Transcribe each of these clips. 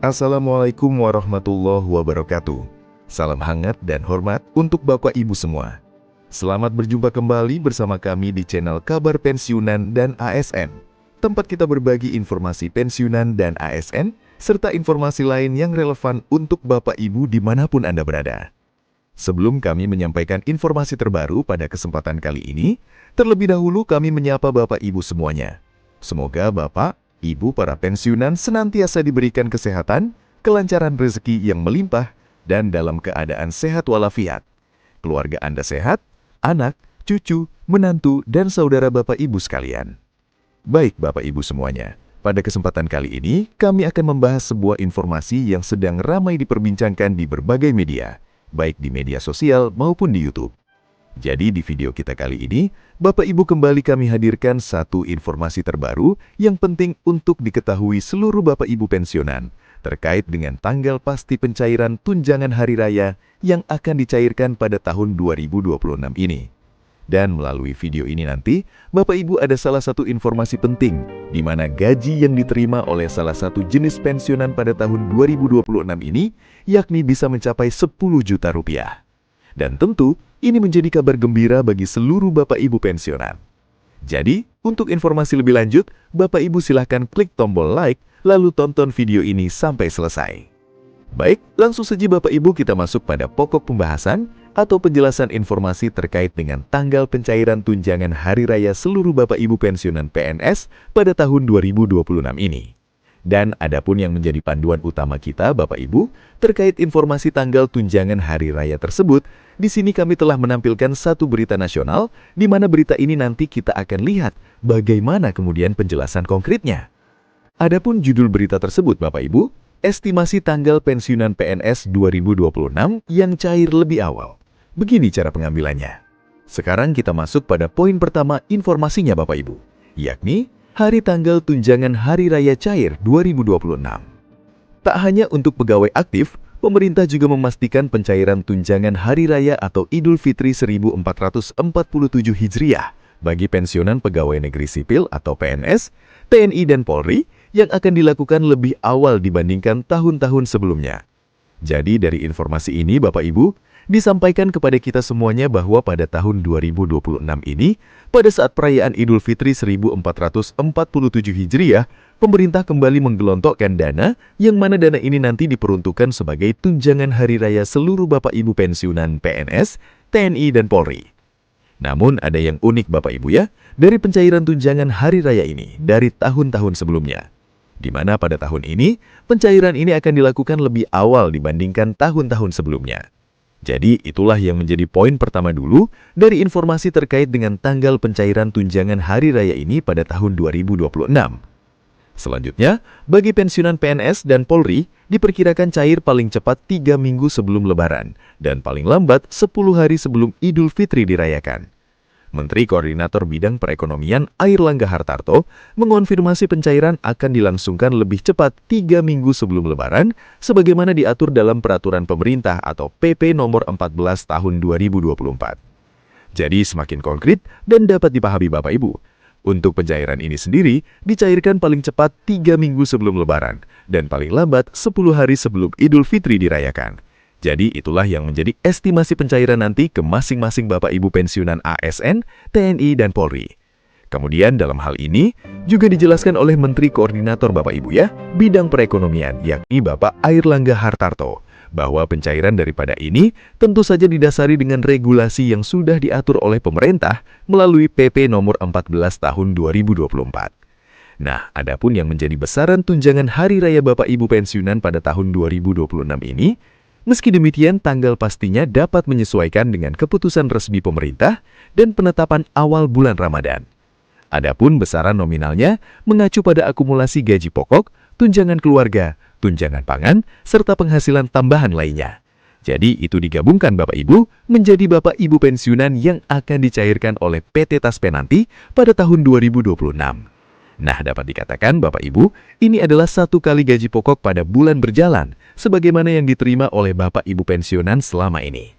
Assalamualaikum warahmatullahi wabarakatuh. Salam hangat dan hormat untuk Bapak Ibu semua. Selamat berjumpa kembali bersama kami di channel Kabar Pensiunan dan ASN, tempat kita berbagi informasi pensiunan dan ASN, serta informasi lain yang relevan untuk Bapak Ibu dimanapun Anda berada. Sebelum kami menyampaikan informasi terbaru pada kesempatan kali ini, terlebih dahulu kami menyapa Bapak Ibu semuanya. Semoga Bapak, Ibu para pensiunan senantiasa diberikan kesehatan, kelancaran rezeki yang melimpah, dan dalam keadaan sehat walafiat. Keluarga Anda sehat, anak, cucu, menantu, dan saudara Bapak Ibu sekalian. Baik Bapak Ibu semuanya, pada kesempatan kali ini kami akan membahas sebuah informasi yang sedang ramai diperbincangkan di berbagai media, baik di media sosial maupun di YouTube. Jadi di video kita kali ini, Bapak Ibu kembali kami hadirkan satu informasi terbaru yang penting untuk diketahui seluruh Bapak Ibu pensiunan terkait dengan tanggal pasti pencairan tunjangan hari raya yang akan dicairkan pada tahun 2026 ini. Dan melalui video ini nanti, Bapak Ibu ada salah satu informasi penting di mana gaji yang diterima oleh salah satu jenis pensiunan pada tahun 2026 ini yakni bisa mencapai 10 juta rupiah. Dan tentu, ini menjadi kabar gembira bagi seluruh Bapak Ibu pensiunan. Jadi, untuk informasi lebih lanjut, Bapak Ibu silahkan klik tombol like, lalu tonton video ini sampai selesai. Baik, langsung saja Bapak Ibu kita masuk pada pokok pembahasan atau penjelasan informasi terkait dengan tanggal pencairan tunjangan hari raya seluruh Bapak Ibu pensiunan PNS pada tahun 2026 ini. Dan adapun yang menjadi panduan utama kita, Bapak Ibu, terkait informasi tanggal tunjangan hari raya tersebut, di sini kami telah menampilkan satu berita nasional, di mana berita ini nanti kita akan lihat bagaimana kemudian penjelasan konkretnya. Adapun judul berita tersebut, Bapak Ibu, estimasi tanggal pensiunan PNS 2026 yang cair lebih awal. Begini cara pengambilannya. Sekarang kita masuk pada poin pertama informasinya, Bapak Ibu, yakni hari tanggal tunjangan hari raya cair 2026. Tak hanya untuk pegawai aktif, pemerintah juga memastikan pencairan tunjangan hari raya atau Idul Fitri 1447 Hijriah bagi pensiunan pegawai negeri sipil atau PNS, TNI dan Polri yang akan dilakukan lebih awal dibandingkan tahun-tahun sebelumnya. Jadi dari informasi ini Bapak Ibu, disampaikan kepada kita semuanya bahwa pada tahun 2026 ini, pada saat perayaan Idul Fitri 1447 Hijriah, pemerintah kembali menggelontorkan dana, yang mana dana ini nanti diperuntukkan sebagai tunjangan hari raya seluruh Bapak Ibu pensiunan PNS, TNI, dan Polri. Namun ada yang unik Bapak Ibu ya, dari pencairan tunjangan hari raya ini dari tahun-tahun sebelumnya. Di mana pada tahun ini, pencairan ini akan dilakukan lebih awal dibandingkan tahun-tahun sebelumnya. Jadi itulah yang menjadi poin pertama dulu dari informasi terkait dengan tanggal pencairan tunjangan hari raya ini pada tahun 2026. Selanjutnya, bagi pensiunan PNS dan Polri diperkirakan cair paling cepat 3 minggu sebelum Lebaran dan paling lambat 10 hari sebelum Idul Fitri dirayakan. Menteri Koordinator Bidang Perekonomian Airlangga Hartarto mengonfirmasi pencairan akan dilangsungkan lebih cepat 3 minggu sebelum Lebaran sebagaimana diatur dalam Peraturan Pemerintah atau PP Nomor 14 Tahun 2024. Jadi semakin konkret dan dapat dipahami Bapak Ibu. Untuk pencairan ini sendiri dicairkan paling cepat 3 minggu sebelum Lebaran dan paling lambat 10 hari sebelum Idul Fitri dirayakan. Jadi itulah yang menjadi estimasi pencairan nanti ke masing-masing Bapak Ibu pensiunan ASN, TNI, dan Polri. Kemudian dalam hal ini juga dijelaskan oleh Menteri Koordinator Bapak Ibu ya, Bidang Perekonomian, yakni Bapak Airlangga Hartarto, bahwa pencairan daripada ini tentu saja didasari dengan regulasi yang sudah diatur oleh pemerintah melalui PP Nomor 14 Tahun 2024. Nah, adapun yang menjadi besaran tunjangan hari raya Bapak Ibu pensiunan pada tahun 2026 ini, meski demikian, tanggal pastinya dapat menyesuaikan dengan keputusan resmi pemerintah dan penetapan awal bulan Ramadan. Adapun besaran nominalnya mengacu pada akumulasi gaji pokok, tunjangan keluarga, tunjangan pangan, serta penghasilan tambahan lainnya. Jadi itu digabungkan Bapak Ibu menjadi Bapak Ibu pensiunan yang akan dicairkan oleh PT Taspen nanti pada tahun 2026. Nah, dapat dikatakan Bapak Ibu, ini adalah satu kali gaji pokok pada bulan berjalan, sebagaimana yang diterima oleh Bapak Ibu pensiunan selama ini.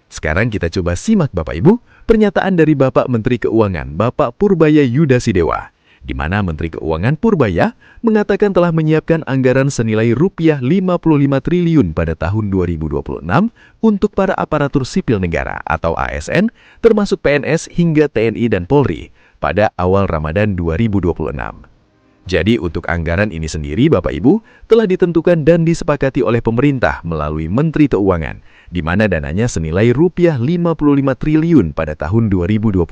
Sekarang kita coba simak Bapak Ibu, pernyataan dari Bapak Menteri Keuangan, Bapak Purbaya Yudasidewa, di mana Menteri Keuangan Purbaya mengatakan telah menyiapkan anggaran senilai Rupiah 55 triliun pada tahun 2026 untuk para aparatur sipil negara atau ASN, termasuk PNS hingga TNI dan Polri, pada awal Ramadan 2026. Jadi untuk anggaran ini sendiri Bapak Ibu telah ditentukan dan disepakati oleh pemerintah melalui Menteri Keuangan, di mana dananya senilai Rupiah 55 triliun pada tahun 2026.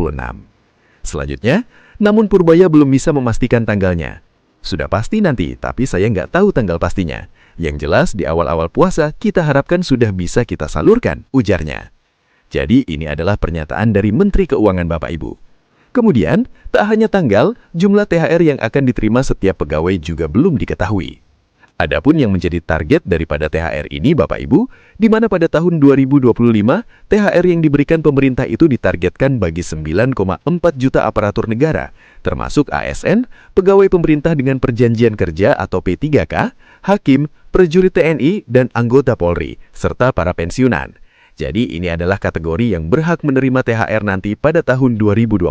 Selanjutnya, namun Purbaya belum bisa memastikan tanggalnya. Sudah pasti nanti, tapi saya nggak tahu tanggal pastinya. Yang jelas di awal-awal puasa kita harapkan sudah bisa kita salurkan, ujarnya. Jadi ini adalah pernyataan dari Menteri Keuangan Bapak Ibu. Kemudian, tak hanya tanggal, jumlah THR yang akan diterima setiap pegawai juga belum diketahui. Adapun yang menjadi target daripada THR ini Bapak Ibu, di mana pada tahun 2025, THR yang diberikan pemerintah itu ditargetkan bagi 9,4 juta aparatur negara, termasuk ASN, pegawai pemerintah dengan perjanjian kerja atau P3K, hakim, prajurit TNI, dan anggota Polri, serta para pensiunan. Jadi ini adalah kategori yang berhak menerima THR nanti pada tahun 2026.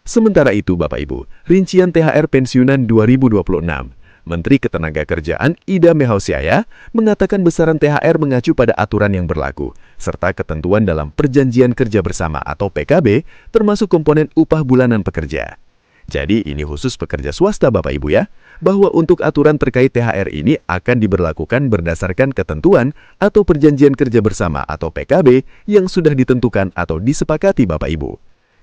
Sementara itu Bapak Ibu, rincian THR pensiunan 2026. Menteri Ketenagakerjaan Ida Mehausiaya mengatakan besaran THR mengacu pada aturan yang berlaku, serta ketentuan dalam Perjanjian Kerja Bersama atau PKB, termasuk komponen upah bulanan pekerja. Jadi ini khusus pekerja swasta Bapak Ibu ya, bahwa untuk aturan terkait THR ini akan diberlakukan berdasarkan ketentuan atau Perjanjian Kerja Bersama atau PKB yang sudah ditentukan atau disepakati Bapak Ibu.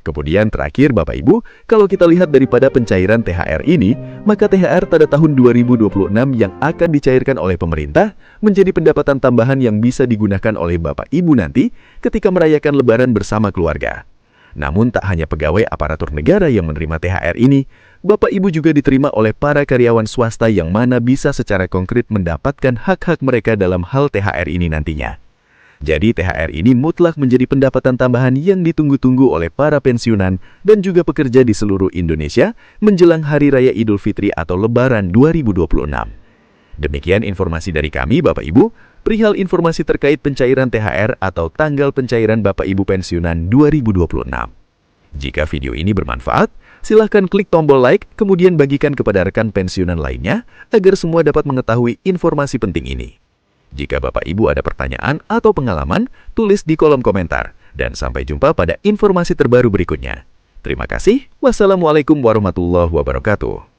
Kemudian terakhir Bapak Ibu, kalau kita lihat daripada pencairan THR ini, maka THR pada tahun 2026 yang akan dicairkan oleh pemerintah menjadi pendapatan tambahan yang bisa digunakan oleh Bapak Ibu nanti ketika merayakan Lebaran bersama keluarga. Namun tak hanya pegawai aparatur negara yang menerima THR ini, Bapak Ibu juga diterima oleh para karyawan swasta yang mana bisa secara konkret mendapatkan hak-hak mereka dalam hal THR ini nantinya. Jadi THR ini mutlak menjadi pendapatan tambahan yang ditunggu-tunggu oleh para pensiunan dan juga pekerja di seluruh Indonesia menjelang Hari Raya Idul Fitri atau Lebaran 2026. Demikian informasi dari kami Bapak Ibu, perihal informasi terkait pencairan THR atau tanggal pencairan Bapak Ibu pensiunan 2026. Jika video ini bermanfaat, silahkan klik tombol like, kemudian bagikan kepada rekan pensiunan lainnya, agar semua dapat mengetahui informasi penting ini. Jika Bapak Ibu ada pertanyaan atau pengalaman, tulis di kolom komentar. Dan sampai jumpa pada informasi terbaru berikutnya. Terima kasih. Wassalamualaikum warahmatullahi wabarakatuh.